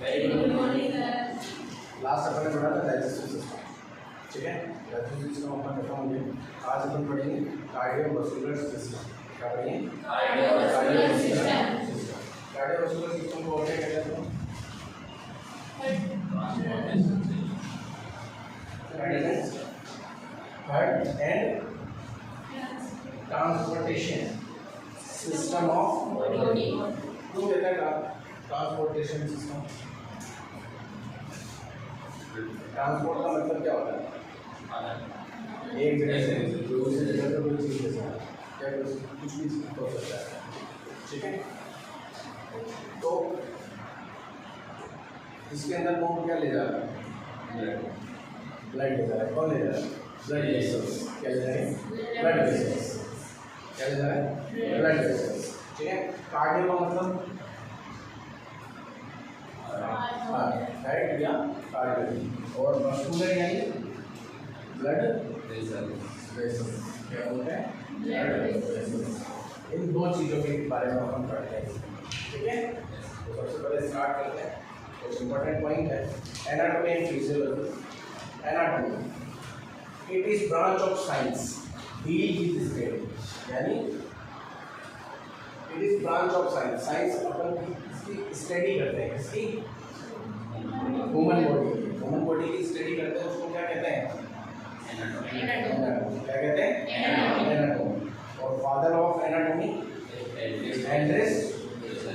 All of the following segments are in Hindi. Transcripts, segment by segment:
Very good morning sir. Last अपन ने पढ़ा था डाइजेस्टिव सिस्टम, ठीक है। डाइजेस्टिव सिस्टम अपन खत्म हो गया। आज अपन पढ़ेंगे कार्डियोवास्कुलर सिस्टम। क्या पढ़ेंगे? Cardiovascular system. कार्डियोवास्कुलर सिस्टम को और क्या कहते हैं? Heart and transportation system of body. क्यों कहते हैं ट्रांसपोर्टेशन सिस्टम? ट्रांसपोर्ट का मतलब क्या होता है? एक जगह से दूसरी जगह पर कोई चीज़ ले जाना, क्या कुछ भी हो सकता है, ठीक है। तो इसके अंदर कौन क्या ले जा रहा है? ब्लड ले जा रहा है। कौन ले जा रहा है? Blood vessels. क्या ले जा रहे हैं? Blood vessels. क्या ले जा रहा है? ब्लड वेसल्स, ठीक है। कार्डियो का मतलब हार्ट या कार्डियो, और मस्कुलर यानी ब्लड वेसल्स। क्या होता है? Blood vessels. इन दो चीज़ों के बारे में हम पढ़ते हैं, ठीक है। तो सबसे पहले स्टार्ट करते हैं। कुछ इंपॉर्टेंट पॉइंट है anatomy and physiology. Anatomy it is branch of science deal with study, यानी it is branch of science. Science अपन इसकी स्टडी करते हैं, इसकी ह्यूमन बॉडी की स्टडी करते हैं। उसको क्या कहते हैं? एनाटॉमी। क्या कहते हैं? एनाटॉमी। और फादर ऑफ एनाटॉमी एंड्रेस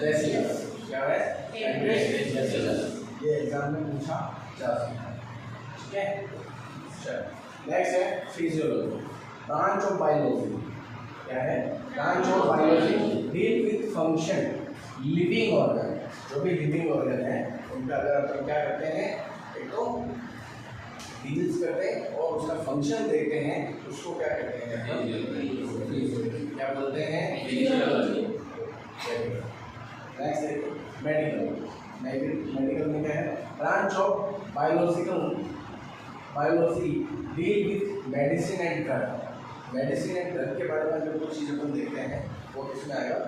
वेसिलस। क्या है? एंड्रेस वेसिलस। ये एग्जाम में पूछा जा सकता है, ठीक है। चलो नेक्स्ट है फिजियोलॉजी, ब्रांच ऑफ बायोलॉजी। क्या है? Branch of biology deal with function living organ. जो भी लिविंग ऑर्गन है उनका अगर अपन क्या करते हैं, एक तो डील्स करते हैं और उसका फंक्शन देखते हैं, उसको क्या कहते हैं? क्या बोलते हैं? फिजियोलॉजी। नेक्स्ट है मेडिकल। मेडिकल में क्या है? Branch of biology deal with medicine and drug. Medicine and drug के बारे में जो कुछ चीज़ अपन देखते हैं वो किसमें आएगा?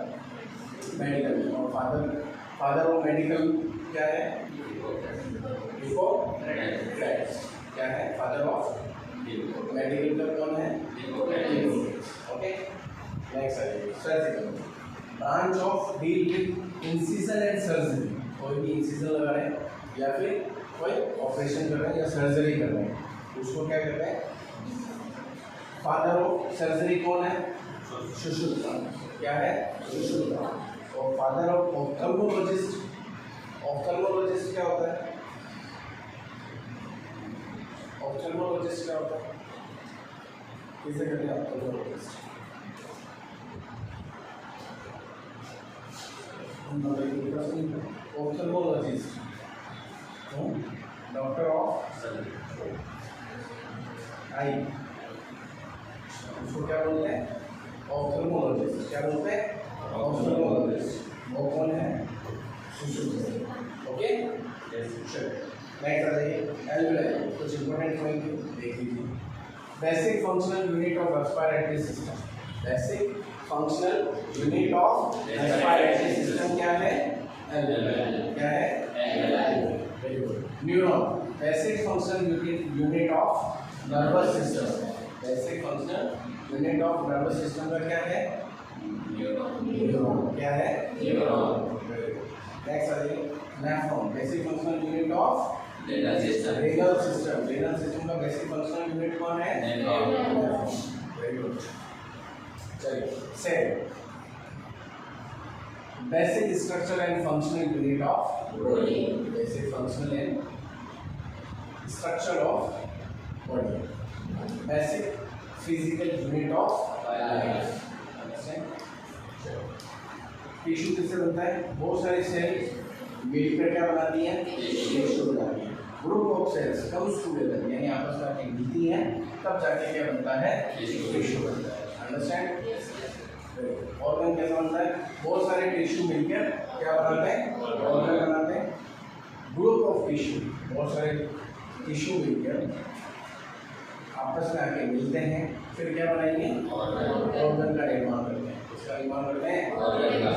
मेडिकल में। और फादर ऑफ मेडिकल क्या है? हिप्पोक्रेट्स। क्या है? फादर ऑफ मेडिकल का कौन है? हिप्पोक्रेट्स। ओके। नेक्स्ट है surgical, branch of deal with incision and surgery. कोई भी इंसिजन लगा रहे हैं या फिर कोई ऑपरेशन कर रहे हैं या सर्जरी कर रहे हैं, उसको क्या कहते हैं? फादर ऑफ सर्जरी कौन है? सुश्रुता। क्या है? सुश्रुता। और फादर ऑफ ऑप्थेल्मोलॉजिस्ट। ऑप्थेल्मोलॉजिस्ट क्या होता है? ऑप्थेल्मोलॉजिस्ट क्या होता है? किसे कहते हैं ऑप्थेल्मोलॉजिस्ट? ऑप्थेल्मोलॉजिस्ट डॉक्टर ऑफ आई, उसको क्या बोलते हैं? ऑप्थेल्मोलॉजिस्ट। क्या बोलते हैं? ऑप्थेल्मोलॉजिस्ट। वो कौन है? सुश्रुता। ओके। नेक्स्ट आ जाइए एल्वेलाई। कुछ इंपॉर्टेंट पॉइंट देख लीजिए। Basic functional unit of respiratory system. Basic functional unit of respiratory system क्या है? एल्वेलाई। क्या है? Alveoli. Very good. Neuron basic functional unit of nervous system. Basic functional unit of nervous system का क्या है? न्यूरॉन। क्या है? न्यूरॉन। नेक्स्ट आ जाइए nephron. Basic functional unit of renal system. Renal system का बेसिक फंक्शनल यूनिट कौन है? नेफ्रॉन। Very good. चलिए cell basic structure and functional unit of body. Basic functional and structure of body. Basic physical unit of life. Tissue किससे बनता है? बहुत सारे सेल मिलकर क्या बनाती हैं? टिश्यू बनाती हैं। Group of sales comes together, यानी आपस में आके मिलती हैं, तब जाके क्या बनता है? टिश्यू बनता है। अंडरस्टैंड? ऑर्गन कैसा बनता है? बहुत सारे टिश्यू मिलकर क्या बनाते हैं? ऑर्गन बनाते हैं। ग्रुप ऑफ टिश्यू, बहुत सारे टिश्यू मिलकर आपस में आके मिलते हैं, फिर क्या बनाएंगे? ऑर्गन का निर्माण करते हैं। इसका निर्माण करते हैं ऑर्गन का।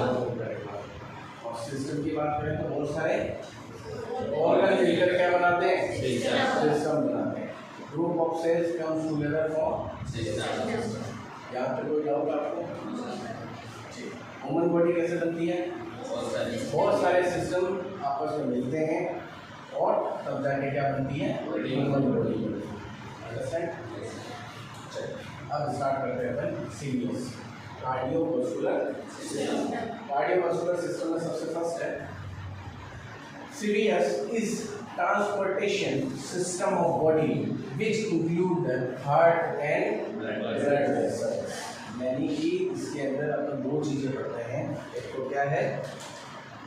और सिस्टम की बात करें तो बहुत सारे group of sales comes together for System. यहाँ पे कोई डाउट आपको? ह्यूमन बॉडी कैसे बनती है? बहुत सारे सिस्टम आपस में मिलते हैं और तब जाके क्या बनती है? Human body. अंडरस्टैंड? चलिए अब स्टार्ट करते हैं अपन serious cardiovascular system. Cardiovascular system में सबसे फर्स्ट है serious is transportation system of body which include the heart and blood vessels. यानी कि इसके अंदर अपन दो चीजें पढ़ते हैं, एक तो क्या है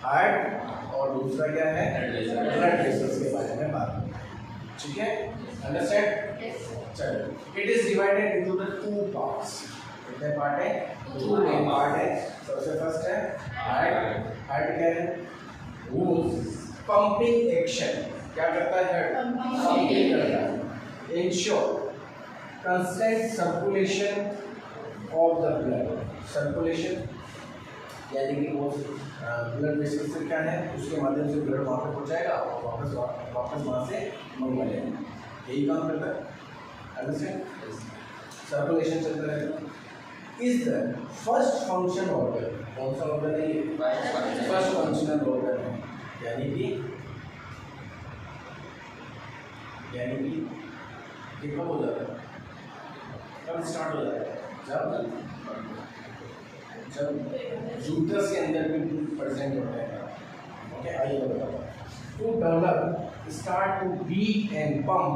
हार्ट और दूसरा क्या है ब्लड वेसल्स के बारे में बात करें। ठीक है, अंडरस्टैंड? चलो, it is divided into the two parts. कितने पार्ट है? दो मेन पार्ट है। सबसे फर्स्ट है हार्ट। हार्ट क्या है? Pumping action. क्या करता है हार्ट? पंपिंग करता है। Ensure constant circulation of the blood. Circulation यानी कि वो ब्लड वेसल से क्या है उसके माध्यम से ब्लड वहाँ पे पहुँचाएगा और वापस वहाँ से मंगवा लेगा। यही काम करता है। अंडरस्टैंड? सर्कुलेशन चलता रहेगा। Is the first function organ. कौन सा ऑर्गन है ये? फर्स्ट फंक्शनल ऑर्गन है। यानी कि ये कब हो जाता है? कब स्टार्ट हो जाता है? जब यूट्रस के अंदर भी प्रेजेंट होता है। ओके, आइए बताओ। To develop start to beat and pump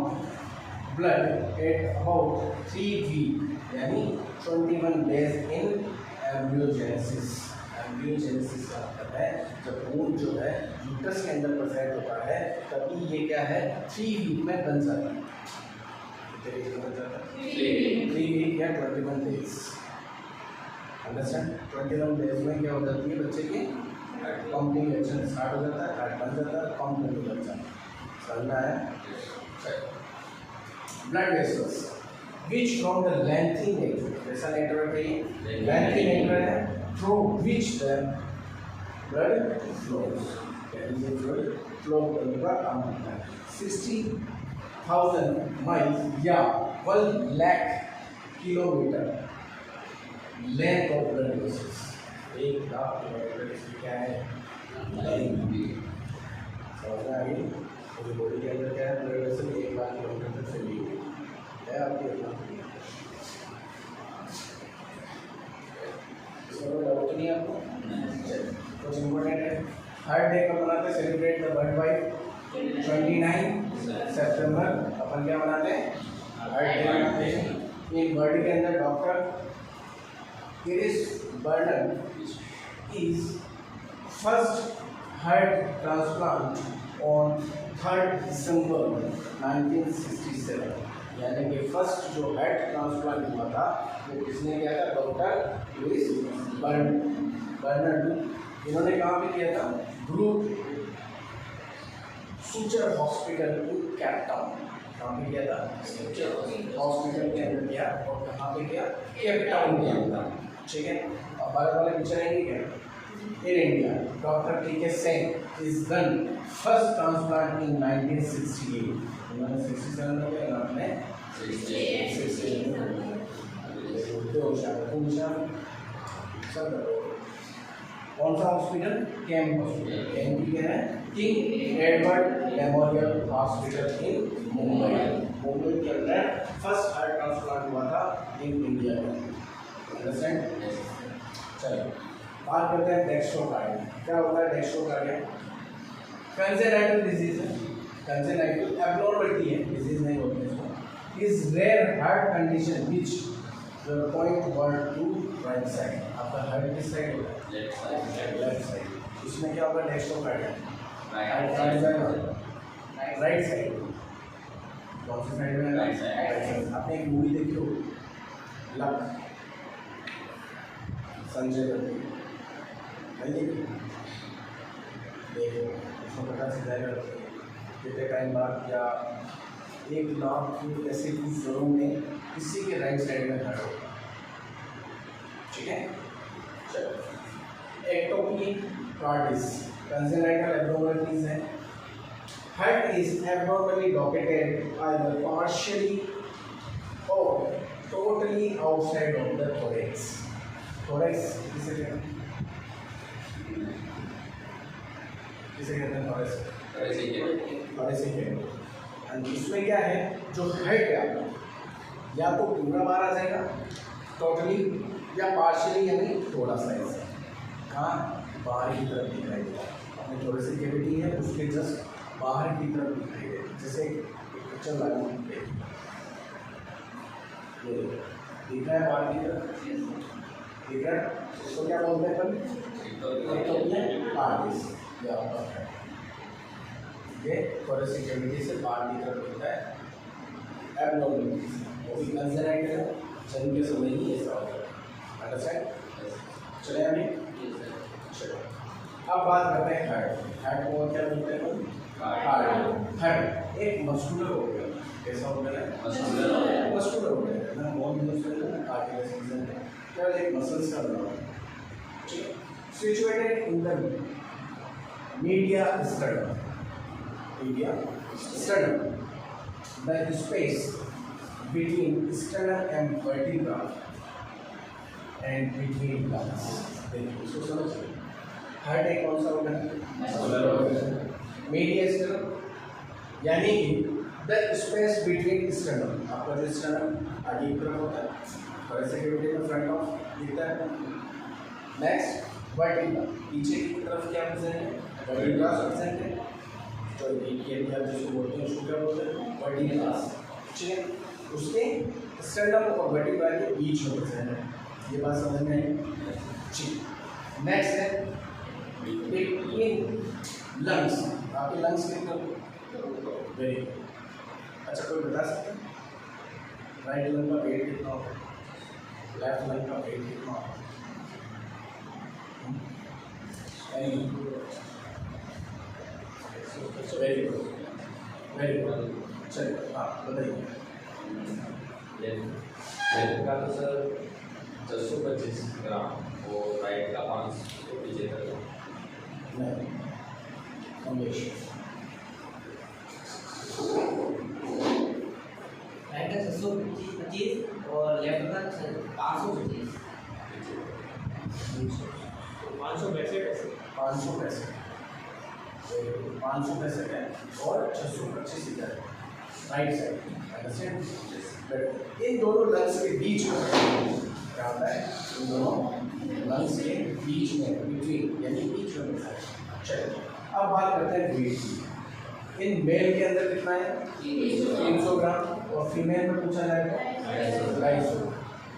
blood at about 3 week यानी 21 डेज इन एम्ब्रियोजेनेसिस। एम्ब्रियोजेनेसिस का मतलब है जब खून जो है यूट्रस के अंदर प्रेजेंट होता है तभी ये क्या है 3 वीक में बन जाता है। कितने डेज में बन जाता है? 3 वीक या 21 डेज। अंडरस्टैंड? 21 डेज में क्या हो जाती है बच्चे की पंपिंग एक्शन स्टार्ट हो जाता है, हार्ट बन जाता है, पंप करने लग जाता है। समझ में आया? Blood vessels which from the lengthy network, कैसा नेटवर्क है ये? lengthy network है through which the blood flows। यानी ये blood flow करने का काम करता है। 60,000 माइल या 1 lakh kilometre length of blood vessels. 1 lakh kilometre इसकी क्या है? लेंथ। समझ में आ गई? पूरी बॉडी के अंदर क्या है? ब्लड वेसल 1 लाख किलोमीटर तक फैली हुई है आपकी। इसमें डाउट नहीं आपको? कुछ इम्पोर्टेंट है। हर डे कब मनाते हैं? सेलिब्रेट द वर्ल्ड वाइड 29 सितंबर अपन क्या मनाते हैं? हर डे मनाते हैं। इन बॉडी के अंदर doctor Iris Barnard is first heart transplant on 3 December 1967। यानी कि फर्स्ट जो हार्ट ट्रांसप्लांट हुआ था वो किसने किया था? Doctor Louis Barnard. इन्होंने कहाँ पे किया था? Groote Schuur hospital in Cape Town. कहाँ पे किया था? हॉस्पिटल के अंदर किया। और कहाँ पे किया? केप टाउन किया था। ठीक है, अब बार वाले पिक्चर आएंगे क्या? In India doctor T K. Sen is done first transplant in 1968। उन्होंने 67 में किया, उन्होंने 68 में। कौन सा हॉस्पिटल? Camp hospital. कैंप की क्या है? King Edward memorial hospital in Mumbai. Mumbai के अंदर फर्स्ट हार्ट ट्रांसप्लांट हुआ था इन इंडिया में। अंडरस्टैंड? चलिए बात करते हैं डेक्स्ट्रोकार्डिया। क्या होता है डेक्स्ट्रोकार्डिया? कंजेनाइटल डिजीज है। कंजेनाइटल एब्नॉर्मलिटी है, डिजीज नहीं होती है इसको। Is rare heart condition which point ward to right side. आपका हार्ट किस साइड होता है? Left side. इसमें क्या होगा? Dextrocardia right side. कौन सी साइड में? Right side. आपने एक मूवी देखी हो लक, संजय दत्त? नहीं देखी? देखो, उसमें पता चल जाएगा कितने टाइम बाद या 1 लाख ऐसे कुछ जोड़ों में किसी के राइट साइड में हार्ट होगा। ठीक है, चलो। एक्टोपी कार्डिस कंजेनाइटल एब्नॉर्मलिटीज है। Heart heart is abnormally located either partially or totally outside of the thorax. Thorax किसे कहते हैं? किसे कहते हैं thorax? thoracic है। और इसमें क्या है, जो हेड है आपका या तो पूरा मारा जाएगा टोटली या पार्शियली, यानी थोड़ा सा ऐसा कहाँ बाहर की तरफ दिखाई देगा। अपनी थोरेसिक कैविटी है उसके जस्ट बाहर की तरफ दिखाई देगा, जैसे पिक्चर लगा ये दिख रहा है बाहर की तरफ, दिख रहा है। इसको क्या बोलते हैं अपन? पार्टिस या आपका ये थोरेसिक कैविटी से बाहर की तरफ दिखता है। एब्नॉर्मल वो भी कंसर्न है, जन्म के समय ही ऐसा होता है। अंडरस्टैंड? चले हमें चलो अब बात करते हैं हार्ट। हार्ट को क्या बोलते हैं? हार्ट। हार्ट एक मस्कुलर हो गया, कैसा हो गया? मस्कुलर हो गया ना, बोन मस्कुलर है ना, कार्डियक सिस्टम है, केवल एक मसल्स का बना हुआ है। ठीक है, situated in the media sternum. Media sternum, the space between sternum and vertebra and between lungs। देखिए इसको समझिए, हार्ट एक कौन सा ऑर्गन? मीडिया स्टर्नम, यानी कि द स्पेस बिटवीन स्टर्नम, आपका जो स्टर्नम आगे की तरफ होता है और ऐसे कैविटी में फ्रंट ऑफ दिखता है। नेक्स्ट वर्टिब्रा, पीछे की तरफ क्या प्रेजेंट है? वर्टिब्रा प्रेजेंट है। तो ये आप जिसको बोलते हैं उसको क्या बोलते हैं? वर्टिब्रा। ठीक है, उसके स्टर्नम और वर्टिब्रा के बीच में प्रेजेंट है। ये बात समझ में आई? ठीक। नेक्स्ट है बिटवीन लंग्स, आपके लंग्स के तरफ। Very good. अच्छा कोई बता सकते हैं राइट लंग का वेट कितना होगा, लेफ्ट लंग का वेट कितना होगा? Very good, very good. चलिए हाँ बताइए। लेफ्ट का तो सर 625 ग्राम और राइट का 575 ग्राम। नहीं कमलेश, राइट का 625 और लेफ्ट का 525। 565 है और 625 इधर है राइट साइड। अंडरस्टैंड? इन दोनों लंग्स के बीच में क्या होता है? इन दोनों लंग्स के बीच में, बिटवीन यानी बीच में होता है। चलिए अब बात करते हैं वेट की। इन मेल के अंदर कितना है? 300 ग्राम और फीमेल में पूछा जाएगा 250।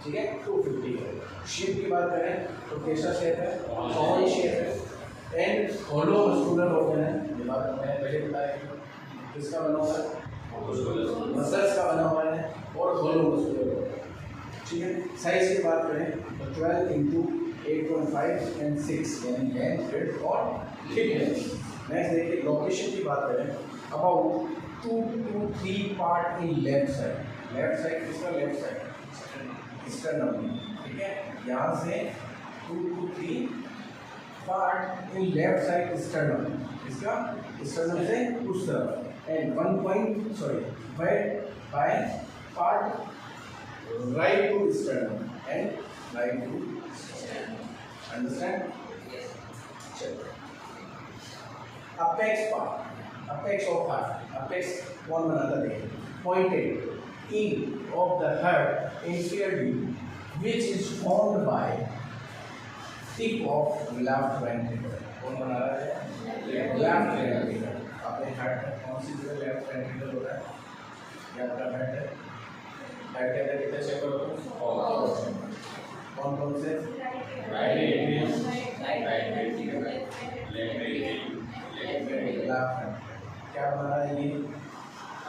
ठीक है, 250 है। शेप की बात करें तो कैसा शेप है? कॉर्न शेप है एंड होलो मस्कुलर ऑर्गन है। ये बात मैंने पहले बताया किसका बना हुआ है? मसल्स का बना हुआ है और होलो मस्कुलर ऑर्गन। ठीक है, साइज की बात करें तो 12 इंटू 8.5 एंड 6 यानी लेंथ, ब्रेड्थ और थिकनेस। नेक्स्ट देखिए लोकेशन की बात करें, about 2 to 3 part in left side. Left side किसका? Left side sternum. ठीक है, यहाँ से 2 to 3 part in left side sternum, इसका स्टर्नम से उस तरफ and 1 by part right to sternum and right to sternum. Understand? Check. Apex part, apex of heart, apex one another day, pointed in of the heart inferiorly, which is formed by tip of left ventricle. कौन बना रहा है? Left ventricle. अपने हार्ट में कौन सी जगह लेफ्ट वेंट्रिकल होता है? ये आपका हार्ट है। हार्ट के अंदर कितने चेंबर होते हैं? कौन कौन से? Right atrium, right ventricle, left atrium, left ventricle. क्या बना रहा है ये?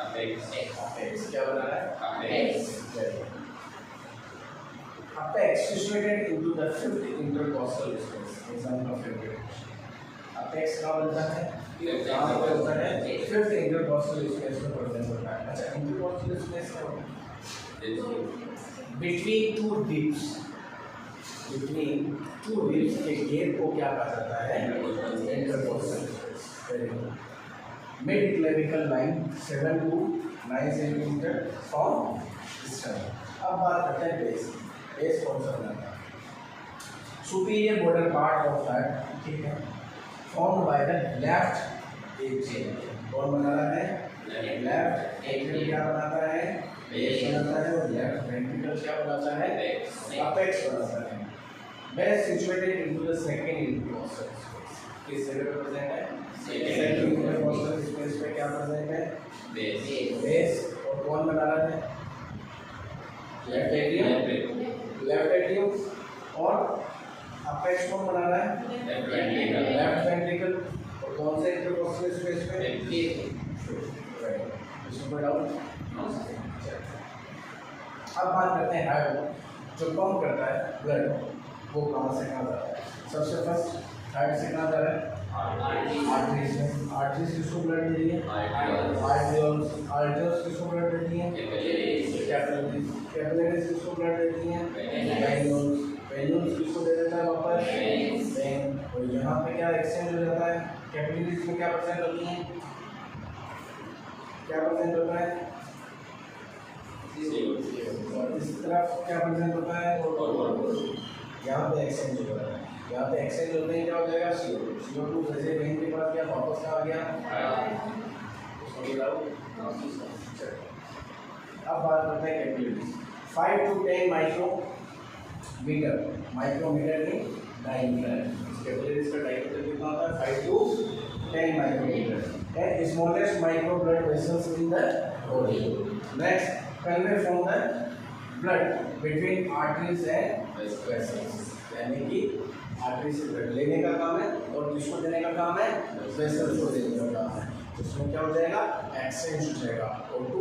अपेक्स। अपेक्स क्या बना रहा है? Apex. Apex situated into the fifth intercostal space. Example of favorite. Apex का बनता है? कहाँ पर होता है? fifth intercostal space में present होता है। अच्छा intercostal space क्या होता है? Between two ribs. Between two ribs के gap को क्या कहा जाता है? Intercostal space. Very good. Mid clavicle line 7 to 9 centimetre from stern. अब बात करते हैं बेस। बेस कौन सा बनाता है? Superior border part of that, ठीक है, formed by the left atrium. कौन बना रहा है? लेफ्ट एट्रियम क्या बनाता है? बेस बनाता है। और लेफ्ट वेंट्रिकल क्या बनाता है? अपेक्स बनाता है। Base situated into the second intercostal space. किस जगह पे प्रेजेंट है? सेकंड इंटरकॉस्टल स्पेस पे क्या प्रेजेंट है? बेस। बेस। और कौन बना रहा है? Left atrium. Left atrium. और अपेक्स कौन बना रहा है? Left ventricle. और कौन से इंटरकॉस्टल स्पेस पे? इसमें कोई डाउट? अब बात करते हैं हार्ट। जो पंप करता है ब्लड, वो कहाँ से कहाँ जाता है? सबसे फर्स्ट हार्ट से कहाँ जा रहा है? आर्टरीज में। आर्टरीज किसको ब्लड दे रही है? आर्टरियोल्स। आर्टरियोल्स किसको ब्लड देती हैं? कैपिलरीज। कैपिलरीज किसको ब्लड देती हैं? वेन्यूल्स। वेन्यूल्स किसको दे देता है वापस? वेन। और यहाँ पे क्या एक्सचेंज हो जाता है? कैपिलरीज में क्या परसेंट होती है? क्या परसेंट होता है? और इस तरफ क्या परसेंट होता है? यहाँ पे एक्सचेंज हो रहा है। यहाँ पे एक्सचेंज होते ही क्या हो जाएगा? CO2 जैसे वेन के बाद क्या वापस आ गया? अब बात करते हैं कैपिलरीज। 5 to 10 micrometer. माइक्रोमीटर की डायमीटर। कैपिलरीज का डायमीटर कितना होता है? 5 to 10 micrometer. And smallest micro blood vessels in the body. Next, convey from the blood between arteries and vessels. यानी कि आर्टरी से ब्लड लेने का काम है और किसको देने का काम है? वेसल्स को देने का काम है। इसमें क्या हो जाएगा? एक्सचेंज हो जाएगा O2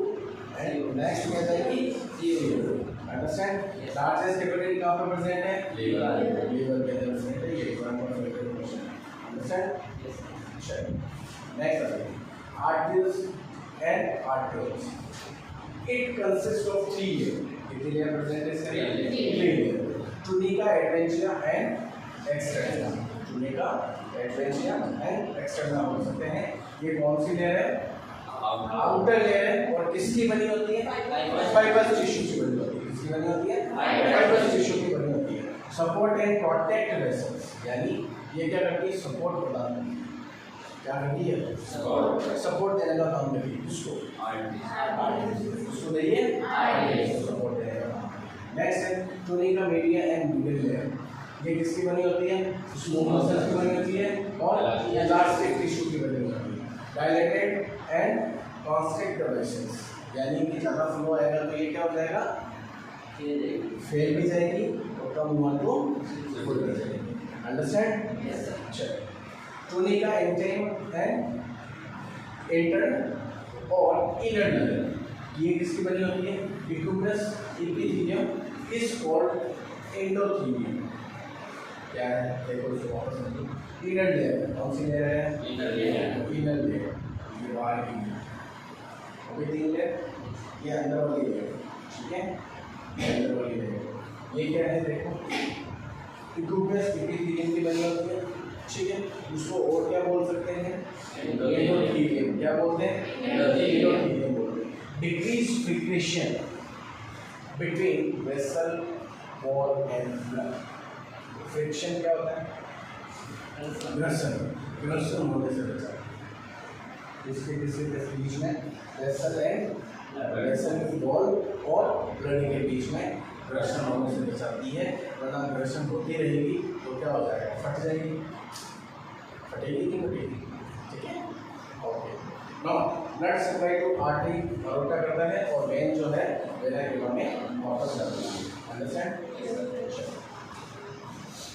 एंड नेक्स्ट में आ जाएगी CO2। अंडरस्टैंड? लार्जेस्ट कैपिलरी कहाँ पर प्रेजेंट है? लीवर के अंदर प्रेजेंट है। ये one of the question. Understand? चलिए नेक्स्ट आ जाएगी arteries and arterioles. It consists of 3 layers. कितनी लेयर प्रेजेंट है इसका? 3 layer. tunica, adventitia and externa। tunica, adventitia and externa बोल सकते हैं। ये कौन सी लेयर है? आउटर लेयर है। और किसकी बनी होती है? फाइबरस टिश्यू की बनी होती है। किसकी बनी होती है? फाइबरस टिश्यू की बनी होती है। सपोर्ट एंड प्रोटेक्ट वेसल्स, यानी ये क्या करती है? सपोर्ट प्रदान करती है। क्या करती है? सपोर्ट देने का काम करती है। किसको? उसको देइए सपोर्ट देने का काम। नेक्स्ट है tunica media and middle layer। ये किसकी बनी होती है? स्मूथ मसल्स की बनी होती है और इलास्टिक टिश्यू की बनी होती है। डायलेटेड एंड कॉन्स्ट्रिक्ट वेसल्स, यानी कि ज़्यादा फ्लो आएगा तो ये क्या हो जाएगा? फेल भी जाएगी और कम हुआ तो फुल भी जाएगी। अंडरस्टैंड? चलिए tunica, interne and intern और inner layer, ये किसकी बनी होती है? Decubitus epithelium is called endothelium। क्या है? देखो इसको वापस समझो। inner layer कौन सी लेयर है? inner layer। ये बाहर की ओके 3 लेयर। ये अंदर वाली लेयर, ठीक है? ये अंदर वाली लेयर। ये क्या है? देखो Decubitus epithelium की बनी होती है, ठीक है? उसको और क्या बोल सकते हैं? एंडोथेलियम। क्या बोलते हैं? एंडोथेलियम बोलते हैं। Decrease friction between vessel wall and blood. Friction क्या होता है? घर्षण होने से बचाता है। इसके बीच में वेसल एंड वेसल की वॉल और ब्लड के बीच में घर्षण होने से बचाती है। वरना घर्षण होती रहेगी तो क्या हो जाएगा? फट जाएगी। फटेगी नहीं फटेगी, ठीक है? Okay. Now blood supply to artery aorta करता है और वेन जो है वेना केवा में वापस जाती है। अंडरस्टैंड?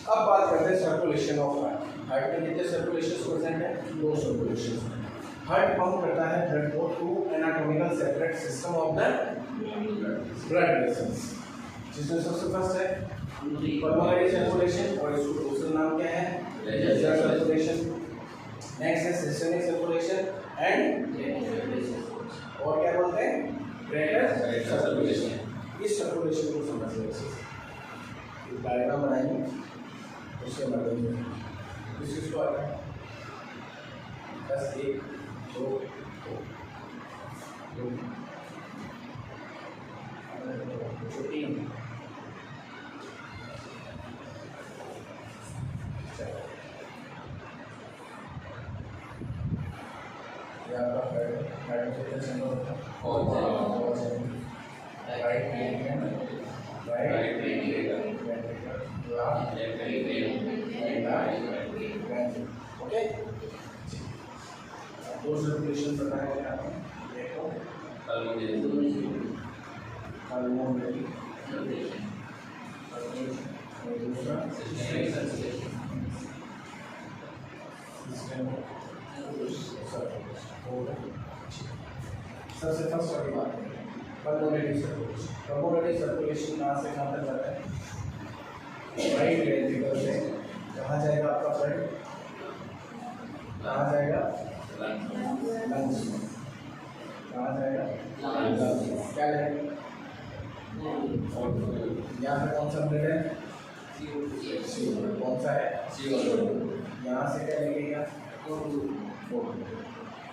अब बात करते हैं सर्कुलेशन ऑफ हार्ट। हार्ट में कितने सर्कुलेशन प्रेजेंट है? 2 सर्कुलेशन। हार्ट पंप करता है ब्लड को to anatomical separate system of the blood vessels, जिसमें सबसे फर्स्ट है पल्मोनरी सर्कुलेशन और इसको दूसरा नाम क्या है? Radial circulation. नेक्स्ट है सिस्टमिक सर्कुलेशन एंड और क्या बोलते हैं? Greater circulation. इस सर्कुलेशन को समझ लो। डायग्राम बनाएंगे उसके मदद से किसको आता है? बस 1 2 आपका हेड कितने सेंटर होता है और right ventricle right ventricle left ventricle okay दो सर्कुलेशन बताया गया आपको देखो पल्मोनरी पल्मोनरी और दूसरा सिस्टम सबसे फर्स्ट वाली बात पल्मोनरी सर्कुलेशन कहाँ से कहाँ तक जाता है राइट वेंट्रिकल से कहाँ जाएगा आपका ब्लड कहाँ जाएगा लंग्स में कहाँ जाएगा क्या लेंगे यहाँ पे कौन सा ब्लड है कौन सा है यहाँ से क्या लेके गया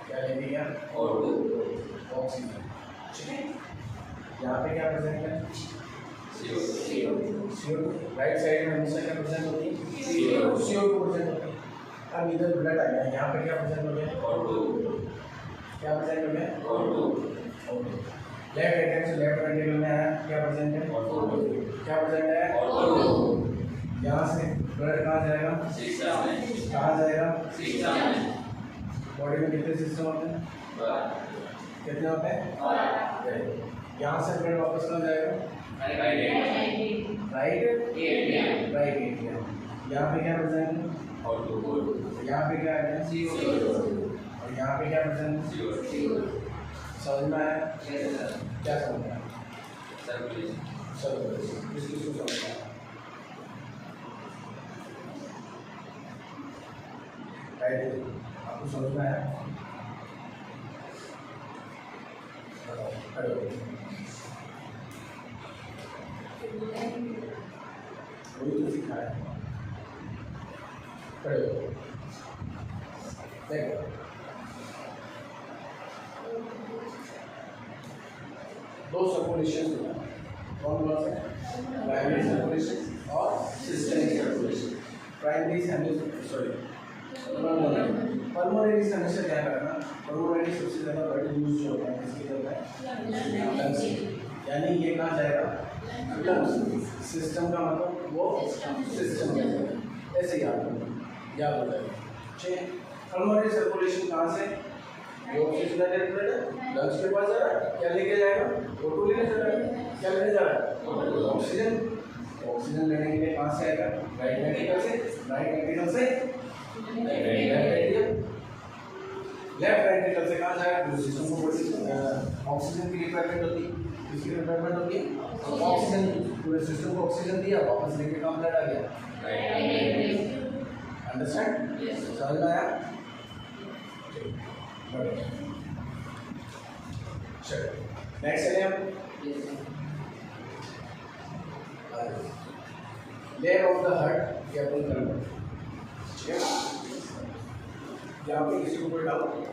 क्या लेके गया ऑक्सीजन ठीक है यहाँ पे क्या प्रेजेंट है CO2 राइट साइड में हमेशा क्या प्रेजेंट होती है CO2 प्रेजेंट होती है अब इधर ब्लड आ गया यहाँ पे क्या प्रेजेंट हो गया क्या प्रेजेंट हो गया लेफ्ट एंट्रेंस से लेफ्ट वेंट्रिकल में आया क्या प्रेजेंट है क्या प्रेजेंट है यहाँ से ब्लड कहाँ जाएगा कहाँ जाएगा बॉडी में कितने सिस्टम होते हैं कितने होते हैं यहाँ से ब्लड वापस कहाँ जाएगा राइट एट्रियम यहाँ पे क्या प्रेजेंट है यहाँ पे क्या है और यहाँ पे क्या प्रेजेंट है समझ में आया क्या समझ में आया सर्कुलेशन इसको समझ में आया राइट आपको समझ में आया खड़े हो वही तो सिखाया खड़े हो देखो दो सर्कुलेशन कौन से प्राइमरी सर्कुलेशन और सिस्टमिक सर्कुलेशन प्राइमरी पल्मोनरी से हमेशा क्या करना पल्मोनरी सबसे ज़्यादा ब्लड यूज जो होता है किसके लिए होता है लंग्स यानी ये कहाँ जाएगा लंग्स सिस्टम का मतलब वो सिस्टम ऐसे याद हो जाएगा ठीक है पल्मोनरी सर्कुलेशन कहाँ से जो ऑक्सीजनेटेड ब्लड लंग्स के पास जा रहा है क्या लेके जाएगा O2 लेने जा रहा है क्या लेने जा रहा है ऑक्सीजन लेने के लिए कहाँ से आएगा राइट वेंट्रिकल से लेफ्ट वेंट्रिकल से कहाँ जाएगा सिस्टम को ऑक्सीजन की रिक्वायरमेंट होती है किसकी रिक्वायरमेंट होती है ऑक्सीजन पूरे सिस्टम को ऑक्सीजन दिया वापस लेके कहाँ ब्लड आ गया अंडरस्टैंड समझ में आया चलो नेक्स्ट चलिए हम लेयर ऑफ द हार्ट ये अपन करेंगे ठीक है यहाँ पे किसी को कोई डाउट